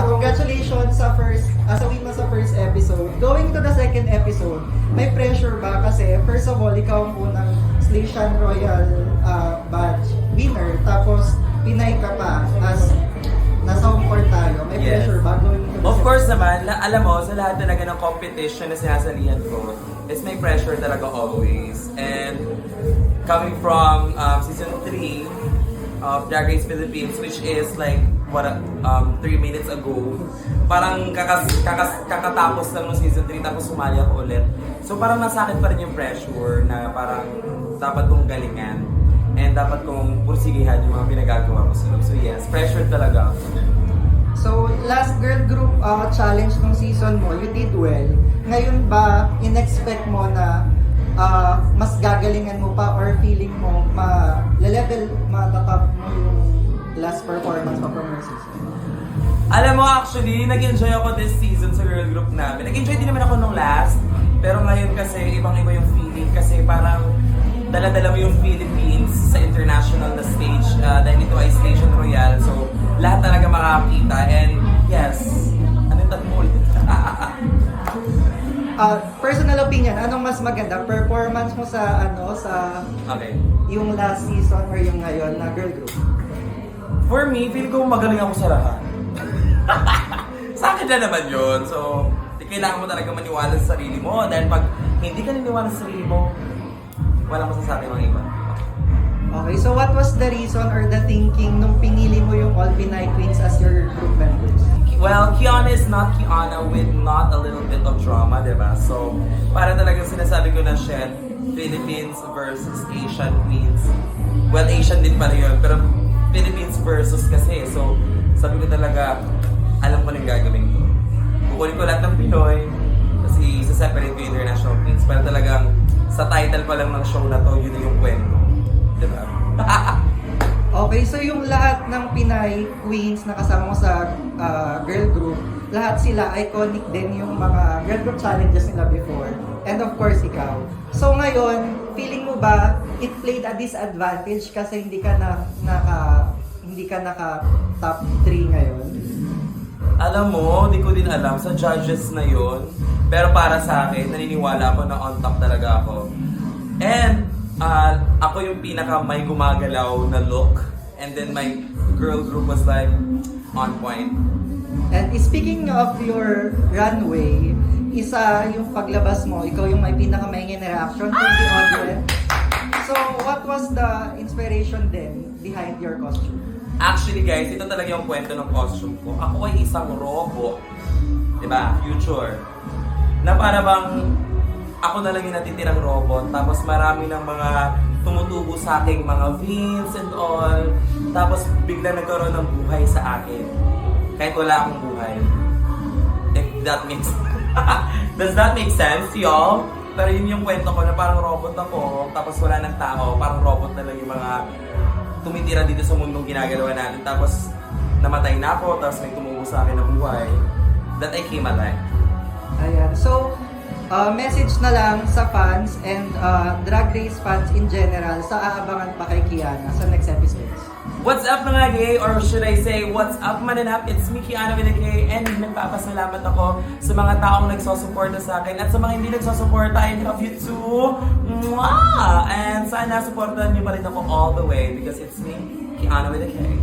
Congratulations sa win mo sa first episode. Going to the second episode, may pressure ba? Kasi first of all, ikaw ang unang Station Royal badge winner. Tapos, Pinay ka pa as nasa home court tayo. May Yes. pressure ba going to the Of second? course naman, alam mo, sa lahat talaga ng competition na sinasalihan ko, is may pressure talaga always. And coming from season 3 of Drag Race Philippines, which is like, 3 minutes ago, parang kakatapos lang ng season 3 tapos sumali ako ulit. So parang nasa akin pa rin yung pressure na parang dapat kong galingan and dapat kong pursigihan yung mga pinagagawa ko sa loob. So yes, pressure talaga ako. So, last girl group challenge ng season mo, you did well. Ngayon ba, in-expect mo na mas gagalingan mo pa or feeling mo matatap mo yung last performance mo from your season? Alam mo, actually, nag-enjoy ako this season sa girl group namin. Nag-enjoy din naman ako nung last. Pero ngayon kasi, ibang-iba yung feeling. Kasi parang dala-dala mo yung Philippines sa international na stage. Dahil ito ay Station Royal. So, lahat talaga makakita. And yes, ano yung tatmul? Personal opinion, anong mas maganda? Performance mo sa Okay. yung last season or yung ngayon na girl group? For me, feel ko magaling ako sa lahat. Sa akin na naman yun. So, kailangan mo talaga maniwala sa sarili mo. Dahil pag hindi ka niniwala sa sarili mo, walang masasabi mga iba. Okay, so what was the reason or the thinking nung pinili mo yung All Pinay Queens as your group members? Well, Kiana is not Kiana with not a little bit of drama, diba? So, para talagang sinasabi ko na shit, Philippines versus Asian Queens. Well, Asian din pala yun, pero Philippines versus kasi. So, sabi ko talaga, alam ko na yung gagawin ko. Kukunin ko lahat ng Pinoy, kasi isa-separate ko yung International Queens. Para talagang, sa title pa lang ng show na to, yun yung kwento. Diba? Okay, so yung lahat ng Pinay Queens na kasama mo sa girl group, lahat sila iconic din yung mga girl group challenges nila before. And of course, ikaw. So ngayon, feeling mo ba it played a disadvantage kasi hindi ka naka top 3 ngayon? Alam mo, di ko din alam sa judges na yon. Pero para sa akin, naniniwala ako na on top talaga ako. And ako yung pinaka may gumagalaw na look. And then my girl group was like on point. And speaking of your runway, isa yung paglabas mo, ikaw yung may pinakamaingin reaction from the audience. So, what was the inspiration then behind your costume? Actually guys, ito talaga yung kwento ng costume ko. Ako ay isang robot. Diba? Future. Na para bang ako na lang yung natitirang robot. Tapos marami ng mga tumutubo sa aking mga veins and all. Tapos biglang nagkaroon ng buhay sa akin. Kahit wala akong buhay. If that makes does that make sense to y'all? Pero yun yung kwento ko na parang robot ako. Tapos wala ng tao. Parang robot na lang yung mga tumitira dito sa mundong ginagalawa natin. Tapos namatay na ako. Tapos may tumubo sa akin na buhay. That I came alive. Ayan. So, message na lang sa fans and Drag Race fans in general sa aabangan pa kay Kiana sa next episodes. What's up mga gay? Or should I say, what's up mananap? It's me, Kiana with a K. And nagpapasalamat ako sa mga taong nagsosuporta sa akin. At sa mga hindi nagsosuporta, I love you too. Mwah! And sana supportan niyo pa rin ako all the way because it's me, Kiana with a K.